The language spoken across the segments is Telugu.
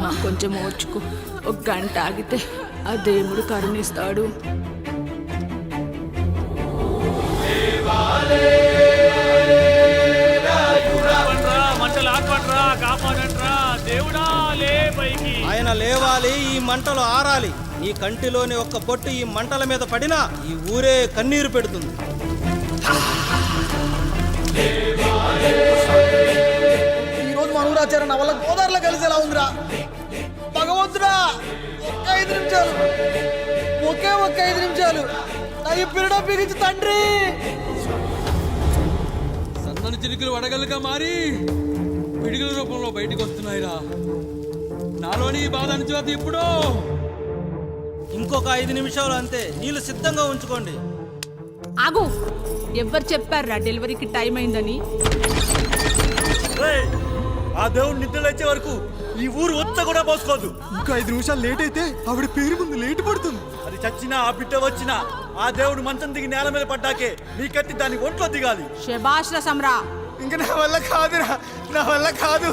అమ్మా కొంచెం ఓర్చుకో, ఒక గంట ఆగితే ఆ దేవుడు కరుణిస్తాడు. ఆయన లేవాలి, ఈ మంటలు ఆరాలి. ఈ కంటిలోని ఒక్క పొట్టు ఈ మంటల మీద పడినా ఈ ఊరే కన్నీరు పెడుతుంది. ఈరోజు మన ఊరాచారం నా వల్ల గోదావరిలో కలిసేలా ఉందిరా. భగవంతుడా, ఒక్క 5 నిమిషాలు, ఒక్క 5 నిమిషాలు నా ఈ పిల్లడ పిలిచి తండ్రి. సన్నని చిరుకులు వడగలుగా మారి పిడుగుల రూపంలో బయటకు వస్తున్నాయిరా. నాలోని బాధ అనిచేది ఇప్పుడు. ఇంకొక 5 నిమిషాలు అంతే, నీళ్ళు సిద్ధంగా ఉంచుకోండి. ఆగు, ఎవరు చెప్పారా డెలివరీకి టైం అయిందని? ఆ దేవుడు నిద్ర లేచే వరకు ఈ ఊరు ఒత్త కూడా పోసుకోదు. ఇంకా 5 నిమిషాలు లేట్ అయితే ఆవిడ పేరు ముందు లేట్ పడుతుంది. అది చచ్చినా ఆ బిడ్డ వచ్చినా ఆ దేవుడు మంచం దిగి నేల మీద పడ్డాకే నీ కత్తి దాని ఒంట్లో దిగాలి. శభాష్ రా సమ్రా. ఇంకా నా వల్ల కాదురా, నా వల్ల కాదు.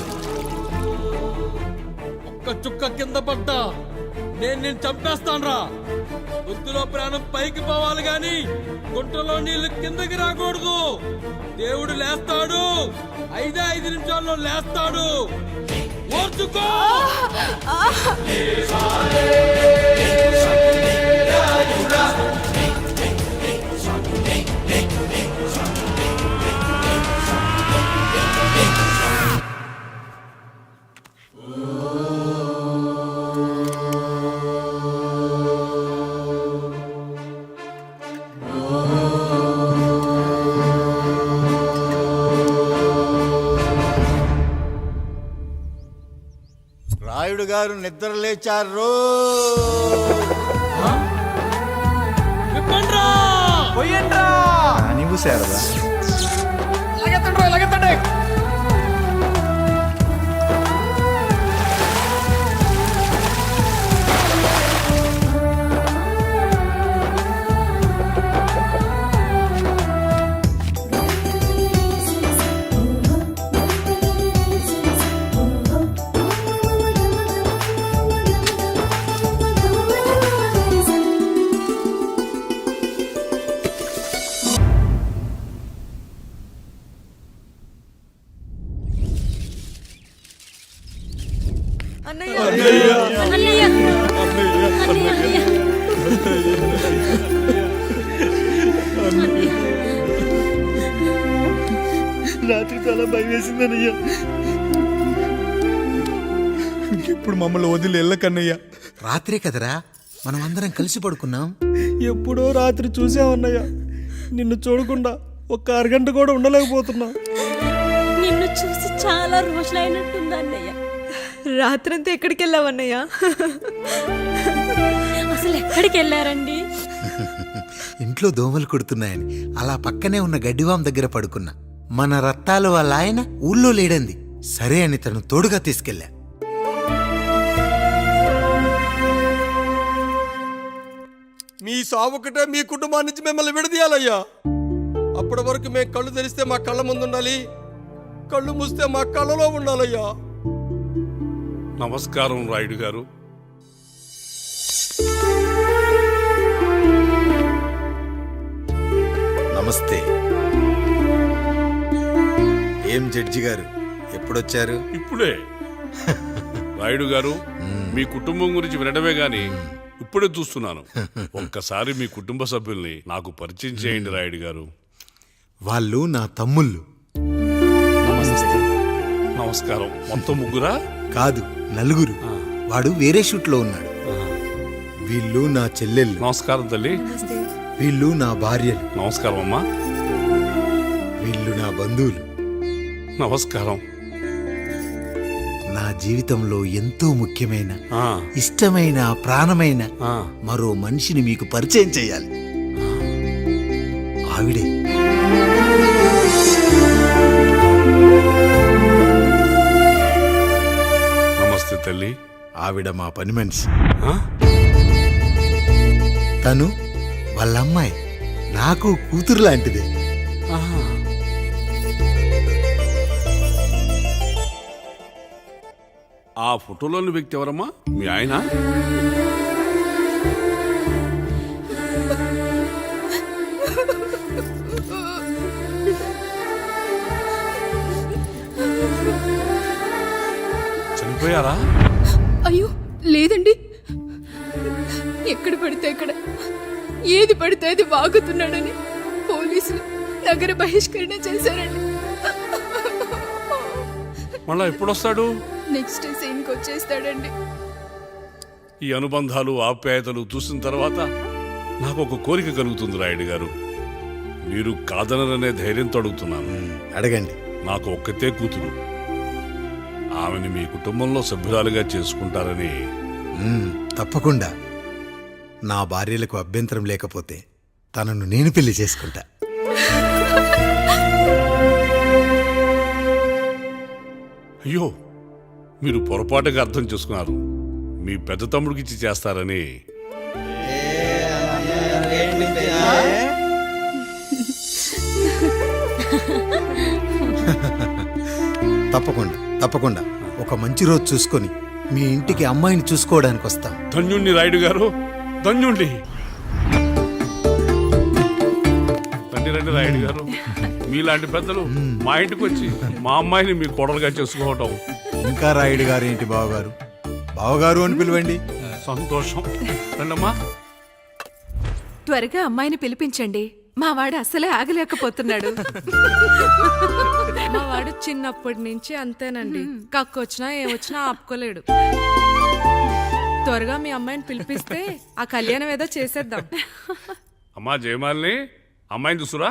ఒక్క చుక్క కింద పడ్డా నేను చంపేస్తానురా. బుద్ధిలో ప్రాణం పైకి పోవాలి గాని గుంటలో నీళ్లు కిందకి రాకూడదు. దేవుడు లేస్తాడు, 5 నిమిషాల్లో లేస్తాడు. ఓర్చుకో. రాయుడు గారు నిద్ర లేచారు. నీవు శారదా ఎలాగెత్తండి. రాత్రి చాలా భయం వేసిందనయ్యా. ఇప్పుడు మమ్మల్ని వదిలి వెళ్ళకన్నయ్యా. రాత్రే కదరా మనం అందరం కలిసి పడుకున్నాం. ఎప్పుడో రాత్రి చూసామన్నయ్యా, నిన్ను చూడకుండా ఒక్క అరగంట కూడా ఉండలేకపోతున్నా. నిన్ను చూసి చాలా రోజులైనట్టుంది అన్నయ్య. రాత్రంతా ఎక్కడికి వెళ్ళావన్నయ్యా? అసలు ఎక్కడికి వెళ్ళారండి? ఇంట్లో దోమలు కుడుతున్నాయని అలా పక్కనే ఉన్న గడ్డివాం దగ్గర పడుకున్నా. మన రత్తాలు వాళ్ళ ఆయన ఊళ్ళో లేడంది. సరే అని తను తోడుగా తీసుకెళ్ళా. మీ సావుకటే మీ కుటుంబాన్ని నుంచి మిమ్మల్ని విడదీయాలయ్యా. అప్పటి వరకు మేము కళ్ళు తెరిస్తే మా కళ్ళ ముందు ఉండాలి, కళ్ళు మూస్తే మా కళ్ళలో ఉండాలయ్యా. నమస్కారం రాయుడు గారు. నమస్తే. ఏం జడ్జి గారు ఎప్పుడొచ్చారు? ఇప్పుడే. రాయుడు గారు, మీ కుటుంబం గురించి వినడమే గాని ఇప్పుడే చూస్తున్నాను. ఒక్కసారి మీ కుటుంబ సభ్యుల్ని నాకు పరిచయం చేయండి రాయుడు గారు. వాళ్ళు నా తమ్ముళ్ళు. నమస్కారం. మొత్తం ముగ్గురా? కాదు, నలుగురు. వాడు వేరే షూట్లో ఉన్నాడు. వీళ్ళు నా చెల్లెళ్ళు. నమస్కారం తల్లి. వీళ్ళు నా భార్యలు. నమస్కారం అమ్మా. వీళ్ళు నా బంధువులు. నమస్కారం. నా జీవితంలో ఎంతో ముఖ్యమైన, ఇష్టమైన, ప్రాణమైన మరో మనిషిని మీకు పరిచయం చేయాలి. ఆవిడే నమస్తే తల్లి. ఆవిడ మా పని మనిషి. తను వాళ్ళ అమ్మాయి, నాకు కూతురు లాంటిదే. ఆ ఫోటోలోని వ్యక్తి ఎవరమ్మా? మీ ఆయన? చనిపోయారా? అయ్యో లేదండి, ఎక్కడ పడితే అక్కడ ఏది పడితే అది వాగుతున్నాడని పోలీసులు నగర బహిష్కరణ చేశారండి. మళ్ళా ఎప్పుడొస్తాడు? నెక్స్ట్ సీన్కి వచ్చేస్తాడండి. ఈ అనుబంధాలు ఆప్యాయతలు చూసిన తర్వాత నాకు ఒక కోరిక కలుగుతుంది రాయుడు గారు. మీరు కాదనరనే ధైర్యంతో అడుగుతున్నాను. అడగండి. నాకు ఒక్కతే కూతురు. ఆమెని మీ కుటుంబంలో సభ్యురాలుగా చేసుకుంటారని. తప్పకుండా. నా భార్యలకు అభ్యంతరం లేకపోతే తనను నేను పెళ్లి చేసుకుంటా. అయ్యో, మీరు పొరపాటుగా అర్థం చేసుకున్నారు. మీ పెద్ద తమ్ముడికి ఇచ్చి చేస్తారని. తప్పకుండా తప్పకుండా ఒక మంచి రోజు చూసుకొని మీ ఇంటికి అమ్మాయిని చూసుకోవడానికి వస్తాం. ధన్యుణ్ణి రాయుడు గారు, ధన్యుణ్ణి. రండి రండి రాయుడు గారు, మీలాంటి పెద్దలు మా ఇంటికి వచ్చి మా అమ్మాయిని మీ కోడలుగా చేసుకోవటం. ఇంకా రాయుడు గారు ఏంటి బావగారు? బావగారు అని పిలవండి. సంతోషం. రండమ్మా. త్వరగా అమ్మాయిని పిలిపించండి, మా వాడు అసలే ఆగలేకపోతున్నాడు. మా వాడు చిన్నప్పటి నుంచి అంతేనండి, కక్కొచ్చినా ఏమొచ్చినా ఆపుకోలేడు. త్వరగా మీ అమ్మాయిని పిలిపిస్తే ఆ కళ్యాణం ఏదో చేసేద్దాం. అమ్మా జయమాలిని, అమ్మాయిని చూసురా.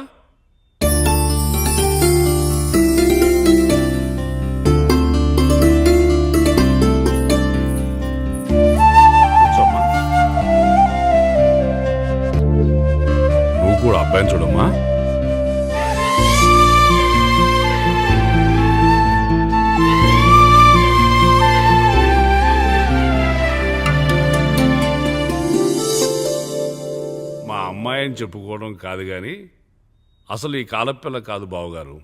కూర్చోమ్మా. నువ్వు కూడా అబ్బాయిని చూడమ్మా. మా అమ్మాయి అని చెప్పుకోవడం కాదు కానీ అసలు ఈ కాలపిల్ల కాదు బావగారు.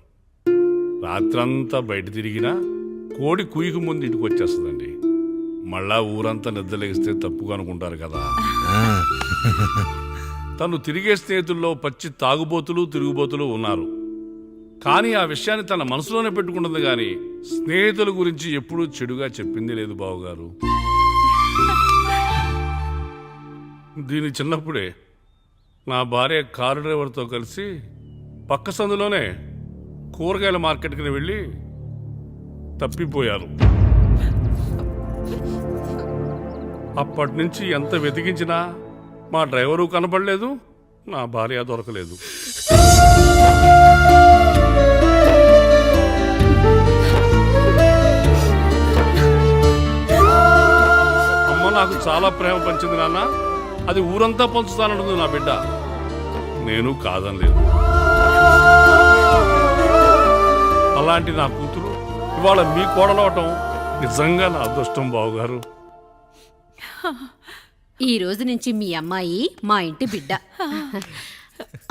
రాత్రంతా బయట తిరిగినా కోడి కుయ్యకు ముందు ఇంటికి వచ్చేస్తుందండి. మళ్ళా ఊరంతా నిద్రలేగిస్తే తప్పుగా అనుకుంటారు కదా. తను తిరిగే స్నేహితుల్లో పచ్చి తాగుబోతులు తిరుగుబోతులు ఉన్నారు. కానీ ఆ విషయాన్ని తన మనసులోనే పెట్టుకుంటుంది కానీ స్నేహితుల గురించి ఎప్పుడూ చెడుగా చెప్పింది లేదు బావగారు. దీని చిన్నప్పుడే నా భార్య కారు డ్రైవర్తో కలిసి పక్క సందులోనే కూరగాయల మార్కెట్కి వెళ్ళి తప్పిపోయారు. అప్పటి నుంచి ఎంత వెతికించినా మా డ్రైవరు కనపడలేదు, నా భార్య దొరకలేదు. అమ్మ నాకు చాలా ప్రేమ పంచింది నాన్న, అది ఊరంతా పంచుతానంటుంది నా బిడ్డ. నేను కాదనలేదు. అలాంటి నా కూతురు ఇవాళ మీ కోడలవటం నిజంగా నా అదృష్టం బావగారు. ఈ రోజు నుంచి మీ అమ్మాయి మా ఇంటి బిడ్డ.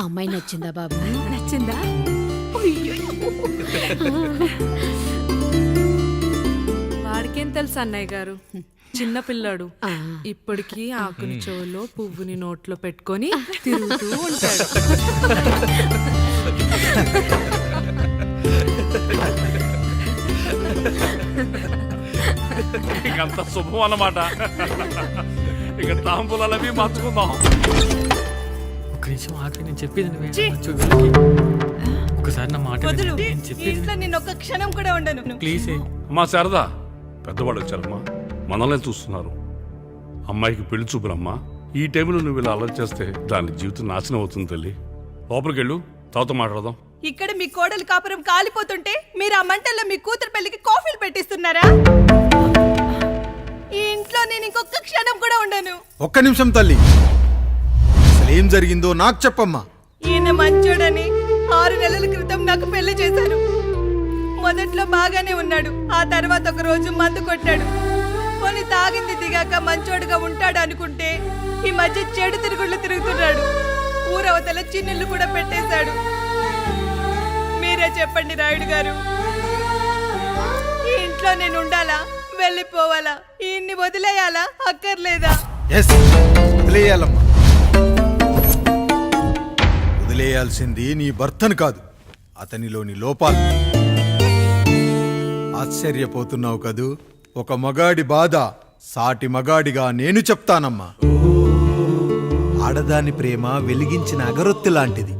అమ్మాయి నచ్చిందా బాబు? నచ్చిందా? వాడికేం తెలుసు అన్నయ్య గారు, చిన్న పిల్లాడు. ఇప్పటికీ ఆకుని చెవులో పువ్వుని నోట్లో పెట్టుకొని తిరుగుతూ ఉంటాడు. ఇకంత శుభం అన్నమాట. ఇక తాంబూలవి మార్చుకుందాం. ఒక్క నిమిషం ఆగి, నేను చెప్పేది ఒకసారి నా మాట క్షణం కూడా ఉండను. ప్లీజ్. అమ్మా శారదా, పెద్దవాళ్ళు వచ్చారమ్మా, మనల్ని చూస్తున్నారు. అమ్మాయికి పెళ్లి చూపురమ్మా. ఈ టైంలో నువ్వు ఇలా అలర్ట్ చేస్తే దాని జీవితం నాశనం అవుతుంది తల్లి. లోపలికి వెళ్ళు, తర్వాత మాట్లాడదాం. ఇక్కడ మీ కోడలు కాపురం కాలిపోతుంటే మీరు ఆ మంటల్లో మీ కూతురు పెళ్లికి కాఫీలు పెట్టిస్తున్నారా? ఈ ఇంట్లో నేను ఇంకొక క్షణం కూడా ఉండను. ఒక్క నిమిషం తల్లి, అసలేం జరిగిందో నాకు చెప్పమ్మా. ఈయన మంచోడని 6 నెలల క్రితం నాకు పెళ్లి చేశారు. మొదట్లో బాగానే ఉన్నాడు, ఆ తర్వాత ఒక రోజు మందు కొట్టాడు. కొని తాగింది దిగాక మంచోడుగా ఉంటాడు అనుకుంటే ఈ మధ్య చెడు తిరుగుళ్ళు తిరుగుతున్నాడు. ఊరవతల చిన్నుళ్ళు కూడా పెట్టేశాడు. మీరే చెప్పండి రాయుడు గారు, ఈ ఇంట్లో నేను ఉండాలా వెళ్ళిపోవాలా? ఈయన్ని వదిలేయాలా అక్కర్లేదా? ఎస్, వదిలేయాలమ్మా. వదిలేయాల్సింది నీ భర్తను కాదు, అతనిలోని లోపాలు. ఆశ్చర్యపోతున్నావు కదూ? ఒక మగాడి బాధ సాటి మగాడిగా నేను చెప్తానమ్మా. ఆడదాని ప్రేమ వెలిగించిన అగరొత్తి లాంటిది.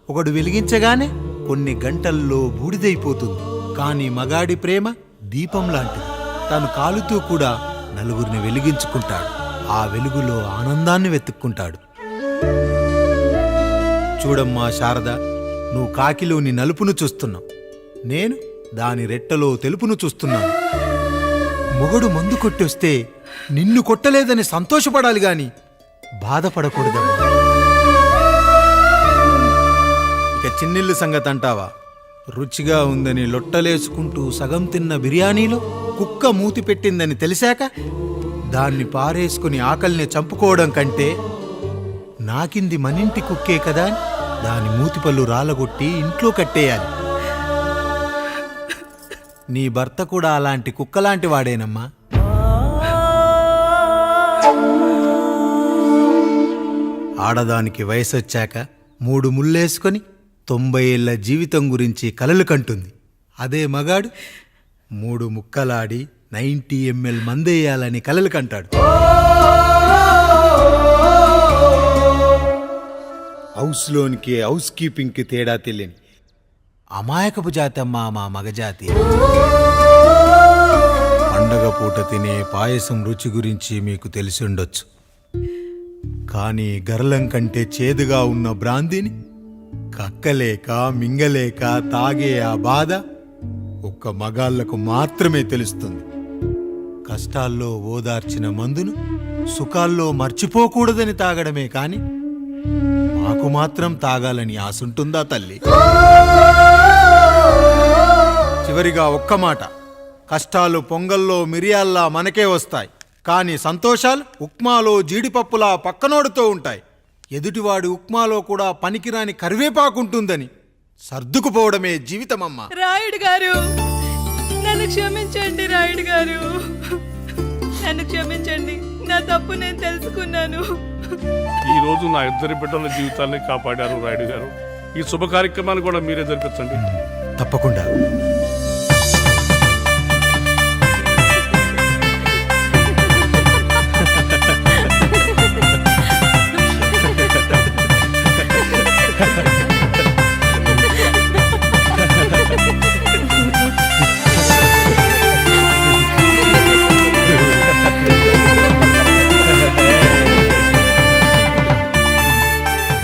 ఒకడు వెలిగించగానే కొన్ని గంటల్లో బూడిదైపోతుంది. కానీ మగాడి ప్రేమ దీపం లాంటిది. తాను కాలుతూ కూడా నలుగురిని వెలిగించుకుంటాడు. ఆ వెలుగులో ఆనందాన్ని వెతుక్కుంటాడు. చూడమ్మా శారద, నువ్వు కాకిలోని నలుపును చూస్తున్నావు, నేను దాని రెట్టలో తెలుపును చూస్తున్నాను. మొగడు మందు కొట్టొస్తే నిన్ను కొట్టలేదని సంతోషపడాలి గాని బాధపడకూడదమ్మా. ఇక చిన్నిల్లు సంగతి అంటావా? రుచిగా ఉందని లొట్టలేసుకుంటూ సగం తిన్న బిర్యానీలో కుక్క మూతి పెట్టిందని తెలిసాక దాన్ని పారేసుకుని ఆకలిని చంపుకోవడం కంటే నాకింది మనింటి కుక్కే కదా అని దాని మూతిపళ్ళు రాలగొట్టి ఇంట్లో కట్టేయాలి. నీ భర్త కూడా అలాంటి కుక్కలాంటి వాడేనమ్మా. ఆడదానికి వయసొచ్చాక 3 ముళ్ళేసుకొని 90 ఏళ్ల జీవితం గురించి కలలు కంటుంది. అదే మగాడు 3 ముక్కలాడి 90 ml మందేయాలని కలలు కంటాడు. హౌస్లోనికి హౌస్ కీపింగ్కి తేడా తెలియని అమాయకపు జాతి అమ్మా మా మగజాతి. పండగ పూట తినే పాయసం రుచి గురించి మీకు తెలిసి ఉండొచ్చు. కానీ గర్లం కంటే చేదుగా ఉన్న బ్రాందీని కక్కలేక మింగలేక తాగే ఆ బాధ ఒక్క మగాళ్లకు మాత్రమే తెలుస్తుంది. కష్టాల్లో ఓదార్చిన మందును సుఖాల్లో మర్చిపోకూడదని తాగడమే కాని మాకు మాత్రం తాగాలని ఆశుంటుందా తల్లి? చివరిగా ఒక్క మాట, కష్టాలు పొంగల్లో మిరియాల్లా మనకే వస్తాయి, కానీ సంతోషాలు ఉప్మాలో జీడిపప్పులా పక్కనోడుతో ఉంటాయి. ఎదుటివాడి ఉప్మాలో కూడా పనికిరాని కరివేపాకుంటుందని సర్దుకుపోవడమే జీవితమమ్మా. రాయుడు గారు, నన్ను క్షమించండి. రాయుడు గారు, నన్ను క్షమించండి. నా తప్పు నేను తెలుసుకున్నాను. ఈ రోజు నా 2 బిడ్డల జీవితాన్ని కాపాడారు రాయుడు గారు. ఈ శుభ కార్యక్రమాన్ని కూడా మీరే జరిపించండి. తప్పకుండా.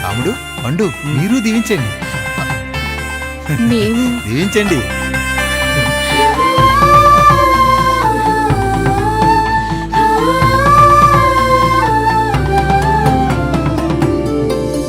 రాముడు, పండు, మీరు దీవించండి. మేము దీవించండి.